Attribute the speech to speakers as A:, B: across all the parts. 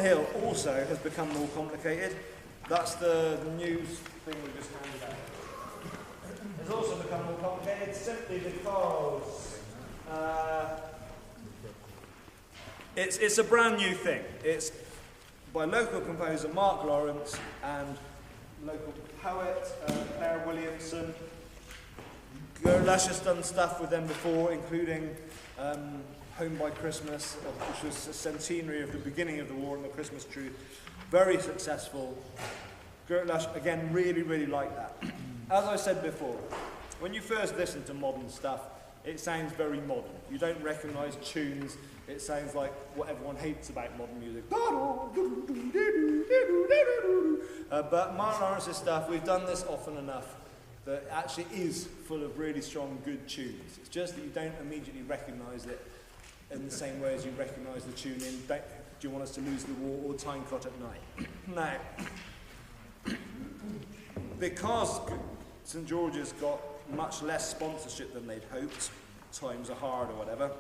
A: Hill also has become more complicated. That's the news thing we just handed out. It's also become more complicated simply because it's a brand new thing. It's by local composer Mark Lawrence and local poet Claire Williamson. Gerlash has done stuff with them before, including Home by Christmas, which was a centenary of the beginning of the war and the Christmas tree. Very successful. Gerlash, again, really, really like that. As I said before, when you first listen to modern stuff, it sounds very modern. You don't recognise tunes. It sounds like what everyone hates about modern music. But Mark Lawrence's stuff, we've done this often enough that it actually is full of really strong, good tunes. It's just that you don't immediately recognise it in the same way as you recognise the tune in Do You Want Us to Lose the War or Time Caught at Night. Now, because St George's got much less sponsorship than they'd hoped, times are hard or whatever,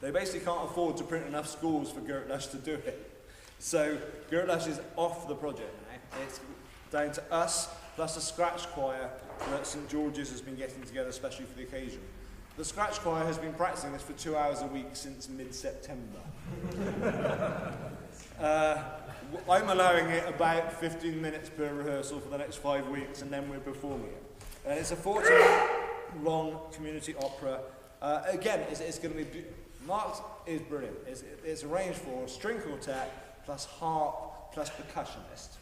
A: they basically can't afford to print enough scores for Gerlash to do it. So Gerlash is off the project now. It's down to us, plus a scratch choir that St George's has been getting together especially for the occasion. The scratch choir has been practicing this for 2 hours a week since mid-September. I'm allowing it about 15 minutes per rehearsal for the next 5 weeks, and then we're performing it. And it's a 14-long community opera. Again, it's going to be... Mark's is brilliant. It's arranged for a string quartet, plus harp, plus percussionist,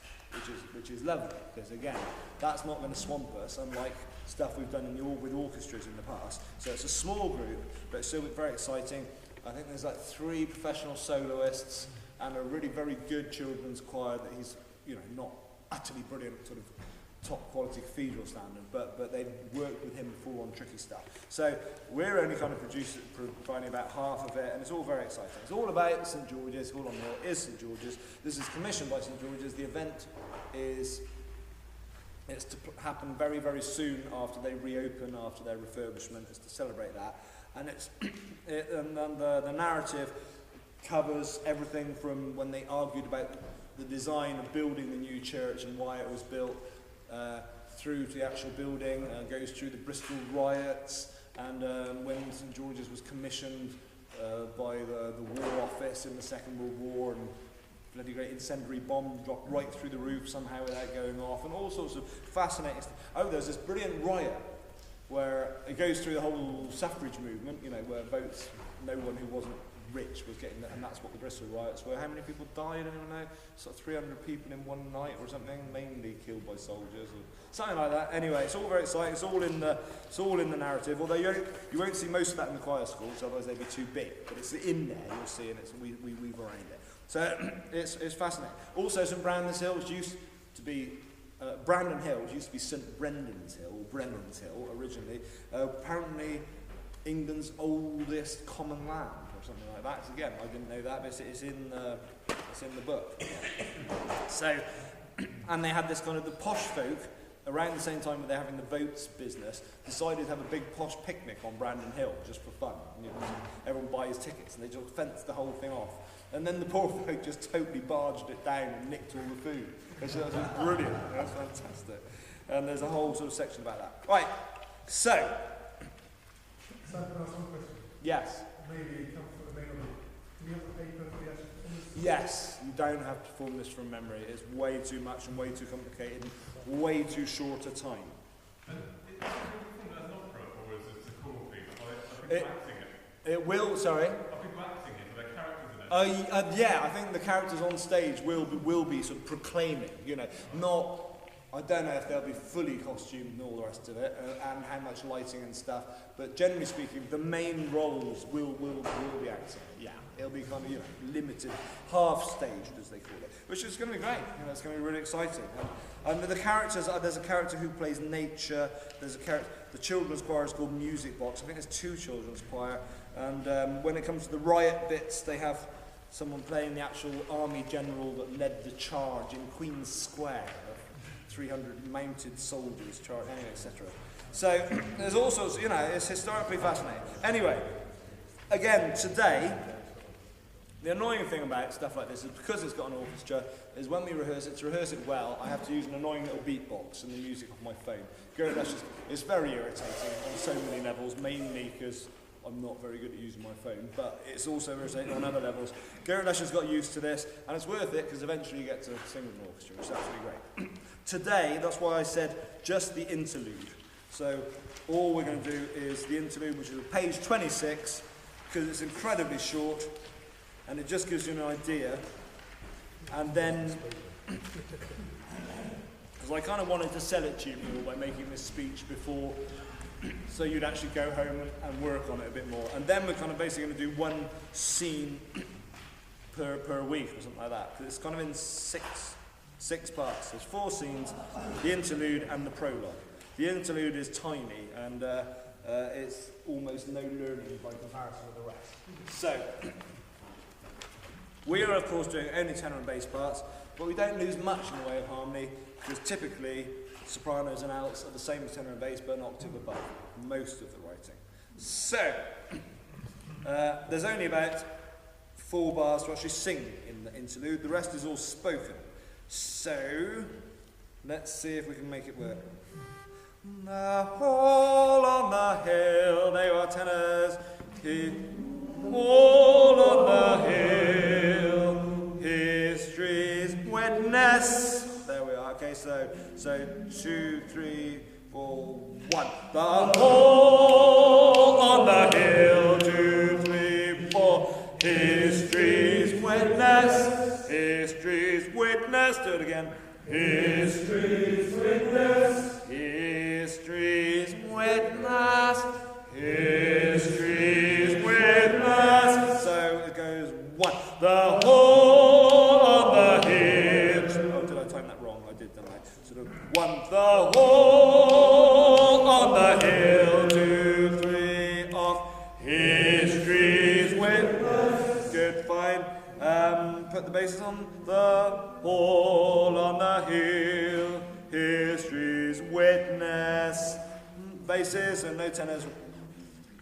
A: which is lovely, because again, that's not going to swamp us, unlike stuff we've done with orchestras in the past. So it's a small group, but it's still very exciting. I think there's like 3 professional soloists and a really very good children's choir that he's, not utterly brilliant, sort of top quality cathedral standard, but they've worked with him before on tricky stuff. So we're only kind of providing about half of it, and it's all very exciting. It's all about St George's, all on the is St George's. This is commissioned by St George's. The event it's to happen very, very soon after they reopen, after their refurbishment. It's to celebrate that. And the narrative covers everything from when they argued about the design of building the new church and why it was built, through to the actual building, goes through the Bristol riots, and when St George's was commissioned by the War Office in the Second World War, and bloody great incendiary bomb dropped right through the roof somehow without going off, and all sorts of fascinating stuff. Oh, there's this brilliant riot where it goes through the whole suffrage movement, where votes, no one who wasn't rich was getting that, and that's what the Bristol riots were. How many people died? Anyone know? Sort of 300 people in one night or something, mainly killed by soldiers or something like that. Anyway, it's all very exciting. It's all in the narrative. Although you won't see most of that in the choir schools, otherwise they'd be too big. But it's in there. You'll see, and we weave around it. So it's fascinating. Also, St Brandon's Hill used to be Brandon Hill used to be St Brendan's Hill, or Brennan's Hill originally. Apparently, England's oldest common land, or something like that. So again, I didn't know that, but it's in the book. So, and they had this kind of the posh folk around the same time that they're having the votes business, decided to have a big posh picnic on Brandon Hill just for fun. Everyone buys tickets, and they just fenced the whole thing off. And then the poor folk just totally barged it down and nicked all the food. Which was brilliant. That was fantastic. And there's a whole sort of section about that. Right, so.
B: Can I ask one question?
A: Yes.
B: Maybe it comes from the main of it. Do you have the paper for the actual performance?
A: Yes, you don't have to perform this from memory. It's way too much and way too complicated, way too short a time.
C: And is it performed as an opera, or is it a choral thing? I've been acting it.
A: It will, sorry.
C: I've been acting it, are there characters in it?
A: Yeah, I think the characters on stage will be sort of proclaiming, not. I don't know if they'll be fully costumed and all the rest of it, and how much lighting and stuff. But generally speaking, the main roles will be acting. Yeah, it'll be kind of limited, half staged as they call it, which is going to be great. It's going to be really exciting. And the characters, there's a character who plays nature. There's a character. The children's choir is called Music Box. I think there's 2 children's choir. And when it comes to the riot bits, they have someone playing the actual army general that led the charge in Queen's Square. 300 mounted soldiers, etc. So there's all sorts, it's historically fascinating. Anyway, again, today, The annoying thing about stuff like this is because it's got an orchestra, is when we rehearse it, to rehearse it well, I have to use an annoying little beatbox and the music off my phone. Gary Dash is very irritating on so many levels, mainly because I'm not very good at using my phone, but it's also irritating on other levels. Gary Dash has got used to this, and it's worth it because eventually you get to sing with an orchestra, which is absolutely great. Today, that's why I said just the interlude. So all we're going to do is the interlude, which is page 26, because it's incredibly short, and it just gives you an idea. And then, because I kind of wanted to sell it to you all by making this speech before, so you'd actually go home and work on it a bit more. And then we're kind of basically going to do one scene per week or something like that, because it's kind of in six parts. There's 4 scenes, the interlude and the prologue. The interlude is tiny, and it's almost no learning by comparison with the rest. So, we are of course doing only tenor and bass parts, but we don't lose much in the way of harmony, because typically sopranos and alts are the same as tenor and bass, but an octave above most of the writing. So, there's only about 4 bars to actually sing in the interlude. The rest is all spoken. So, let's see if we can make it work. The hall on the hill, they are tenors. All on the hill, history's witness. There we are. Okay, so 2, 3, 4, 1. The hall on the hill, 2, 3, 4. History's witness. History's witness. Do it again. History's witness. History's witness. History's witness. So it goes 1. The hall on the hill. Oh, did I time that wrong? I did, didn't I? Sort of 1. The hall on the hill. 2, 3, off. History's witness. Good, fine. Put the basses on. The hall on the hill. History's witness. Basses and no tenors.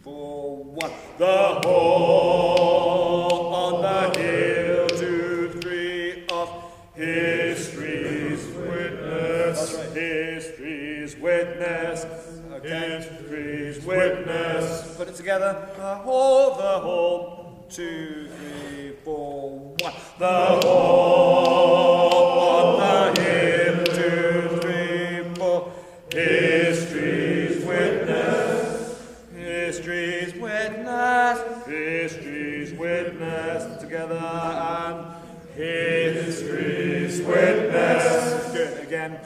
A: 4, 1. The hall on the hill. 2, 3, off. History's witness. That's right. History's witness. Okay. History's witness. Put it together. The hall. 2, 3, 4, 1. The hall on the hill. 2, 3, 4. History's witness. History's witness. History's witness. Together and history's witness. Good. Again.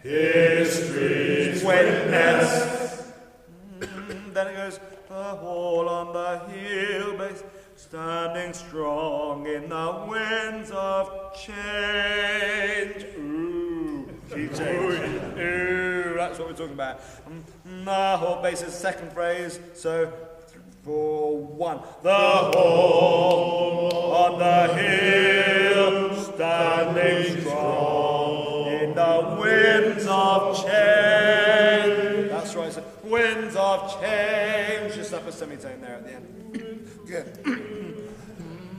A: History's witness. Then it goes. The hall on the hill base, standing strong in the winds of change. Ooh, key change. Ooh, that's what we're talking about. The whole bass is the second phrase, so 4, 1. The hall on the hill, standing strong in the winds of change. That's right, so winds of change. Just up a semitone there at the end. Good.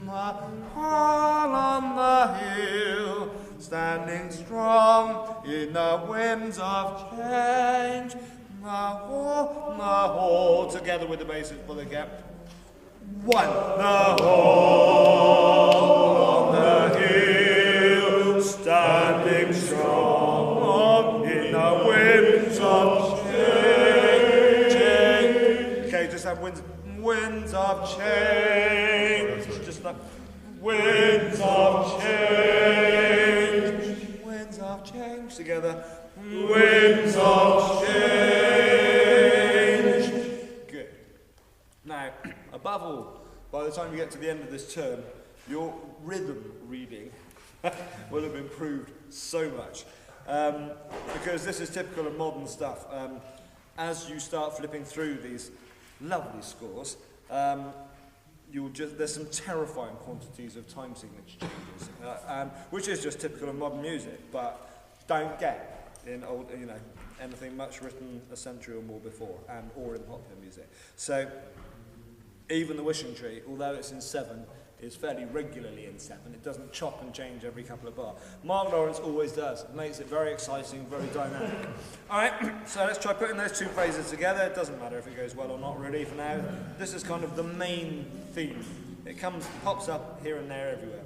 A: Hall on the hill, standing strong in the winds of change. The hall, together with the basses for the gap. 1. The hall on the hill, standing strong in the winds of change. Okay, just have winds of change. Just like winds of change. Winds of change together. Winds of change. Good. Now, above all, by the time you get to the end of this term, your rhythm reading will have improved so much. Because this is typical of modern stuff. As you start flipping through these lovely scores, there's some terrifying quantities of time signature changes, which is just typical of modern music, but don't get in old, anything much written a century or more before, or in popular music. So, even the Wishing Tree, although it's in 7, is fairly regularly in 7. It doesn't chop and change every couple of bars. Mark Lawrence always does. It makes it very exciting, very dynamic. All right, so let's try putting those two phrases together. It doesn't matter if it goes well or not really for now. This is kind of the main theme. It pops up here and there everywhere.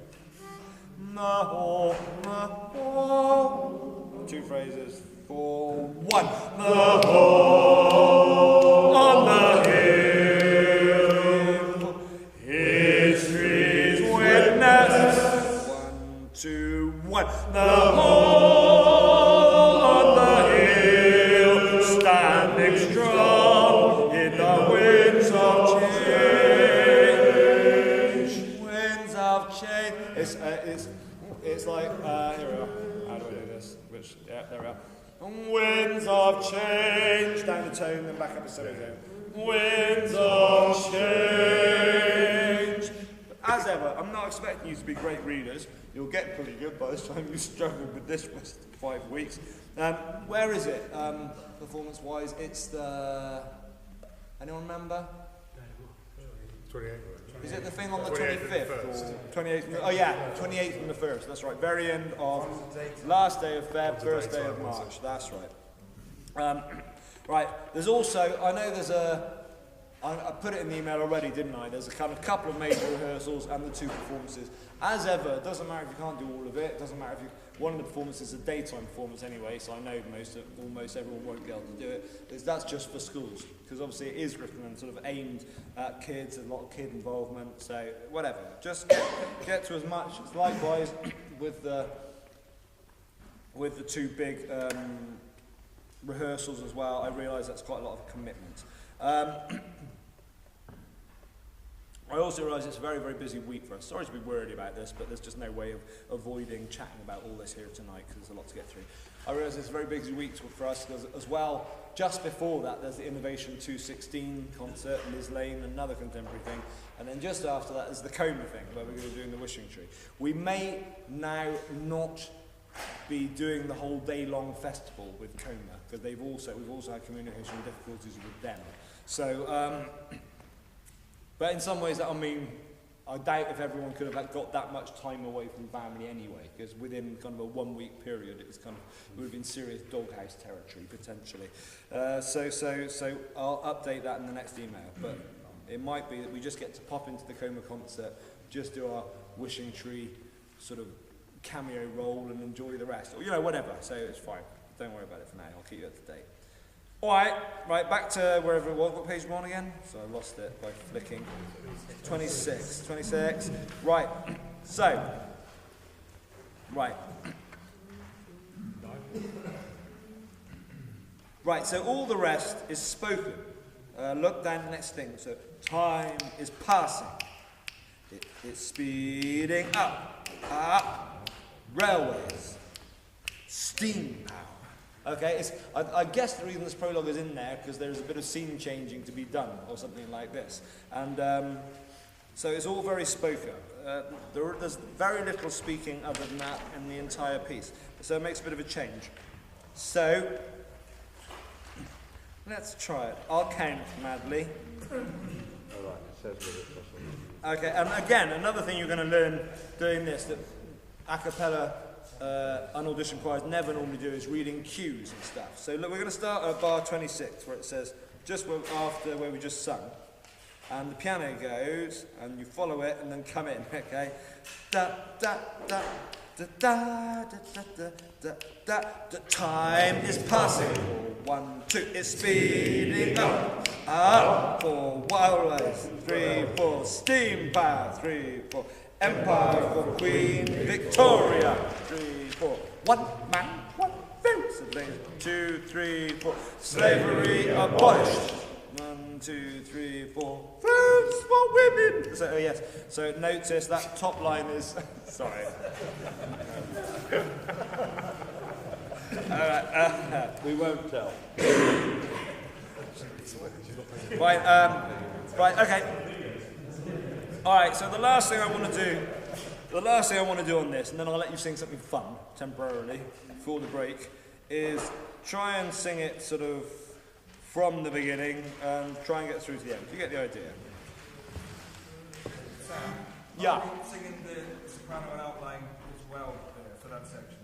A: Two phrases. 4, 1. The home on the hill, history's witness. 1, 2, 1. The home on the hill, standing strong in the winds of change. Winds of change. It's like, here we are. How do I do this? Yeah, there we are. Winds of change. Down the tone, then back up the semitone. Winds of change. But as ever, I'm not expecting you to be great readers. You'll get pretty good by the time you struggle with this for 5 weeks. Where is it, performance-wise? It's the... Anyone remember?
B: 28.
A: Is it the thing on the 25th or 28th? Oh yeah, 28th and the 1st, that's right. Very end of last day of Feb, first day of March, that's right. Right, there's also, I know there's I put it in the email already, didn't I? There's a couple of major rehearsals and the 2 performances. As ever, it doesn't matter if you can't do all of it, it doesn't matter if one of the performances is a daytime performance anyway, so I know almost everyone won't be able to do it. That's just for schools, because obviously it is written and sort of aimed at kids, a lot of kid involvement, so whatever. Just get to as much. Likewise with the 2 big rehearsals as well. I realise that's quite a lot of commitment. I also realise it's a very, very busy week for us. Sorry to be worried about this, but there's just no way of avoiding chatting about all this here tonight because there's a lot to get through. I realise it's a very busy week for us because as well, just before that, there's the Innovation 216 concert, Liz Lane, another contemporary thing. And then just after that is the Coma thing, where we're going to be doing the Wishing Tree. We may now not be doing the whole day-long festival with Coma, because we've also had communication difficulties with them. So, but in some ways that'll mean, I doubt if everyone could have got that much time away from family anyway, because within kind of a 1 week period, it would have been serious doghouse territory potentially. So I'll update that in the next email, but it might be that we just get to pop into the Coma concert, just do our Wishing Tree sort of cameo role and enjoy the rest, or whatever, so it's fine. Don't worry about it for now, I'll keep you up to date. Alright, right, back to wherever it was. What page we're on again? So I lost it by flicking. 26. Right, so. Right, so all the rest is spoken. Look down the next thing. So, time is passing. It's speeding up. Railways. Steam power. Okay, I guess the reason this prologue is in there because there's a bit of scene changing to be done or something like this. And so it's all very spoken. There's very little speaking other than that in the entire piece. So it makes a bit of a change. So, let's try it. I'll count madly. Okay, and again, another thing you're going to learn doing this, that a cappella unauditioned choirs never normally do, is reading cues and stuff. So look, we're going to start at bar 26, where it says, just after where we just sung. And the piano goes, and you follow it, and then come in, okay? Da, da, da, da, da, da, da, da, da, da. The time is passing. 1, 2, it's speeding up. Up, 4, wildlife. 3, 4, steam power. 3, 4, empire for Queen Victoria. 3, 4, one man, one vote. 2, 3, 4, slavery abolished. 1, 2, 3, 4, votes for women. So, yes, so notice that top line is, sorry. We won't tell. Right, okay. Alright, so the last thing I want to do on this, and then I'll let you sing something fun, temporarily, before the break, is try and sing it sort of from the beginning and try and get through to the end. You get the idea? Yeah.
D: Are we singing the soprano and outline as well for that section?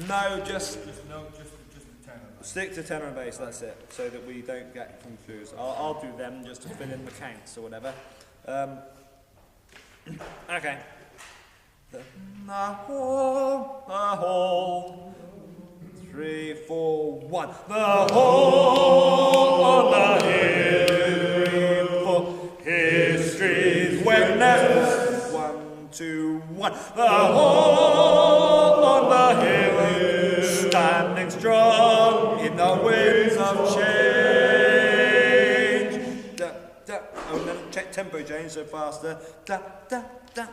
A: No, just
D: Just the tenor.
A: stick to tenor and bass, that's it, so that we don't get confused. I'll do them just to fill in the counts or whatever. Okay. The whole, 3, 4, 1. The whole on the hill, for history's witness. 1, 2, 1. The whole on the hill, standing strong in the winds of change. Da, da. Oh, then check tempo change, so faster. Da, da, da.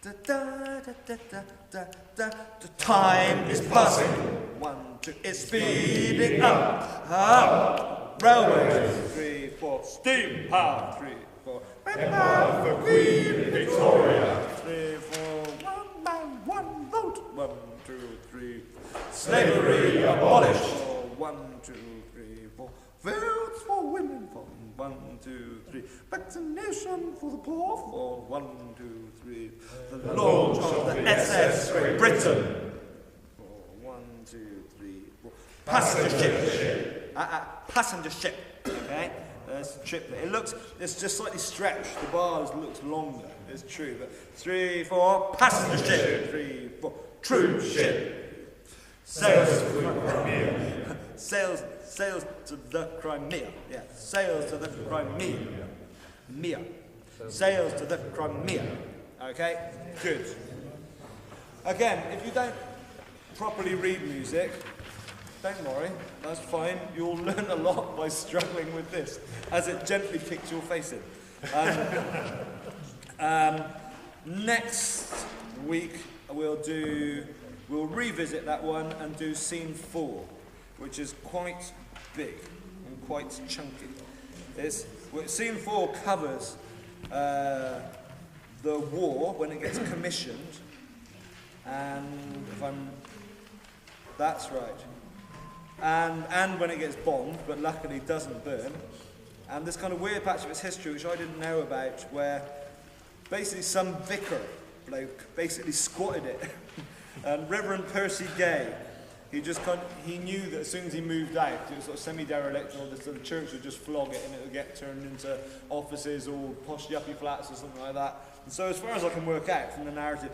A: Da, da, da, da, da, da, da. The time is passing. 1, 2, it's speeding up. Up. Railways. 3, 4. Steam power. 3, 4. Power for Queen Victoria. 3, 4. 1 man, 1 vote. 1, 2, 3. Slavery abolished. 1, 2, 3, 4. Votes for women. 1, 2, 3. Vaccination for the poor. 4, 1, 2, 3. The launch of the SS Great Britain. 4, 1, 2, 3, 4. Passenger ship. Passenger ship. Okay. There's trip. It's just slightly stretched. The bars looks longer. It's true. But 3, 4. Passenger ship. 3, 4. Troop ship. Sails to the Crimea. Sails to the Crimea. Yeah. Sails to the Crimea. Sails to the Crimea. Okay? Good. Again, if you don't properly read music, don't worry, that's fine. You'll learn a lot by struggling with this, as it gently kicks your face in. Next week, we'll revisit that one and do scene 4, which is quite big and quite chunky. Scene 4 covers the war when it gets commissioned, and that's right, and when it gets bombed, but luckily doesn't burn, and this kind of weird patch of its history which I didn't know about, where basically some vicar bloke basically squatted it, and Reverend Percy Gay. He knew that as soon as he moved out, it was sort of semi-derelict, and all this, so the church would just flog it and it would get turned into offices or posh yuppie flats or something like that. And so as far as I can work out from the narrative,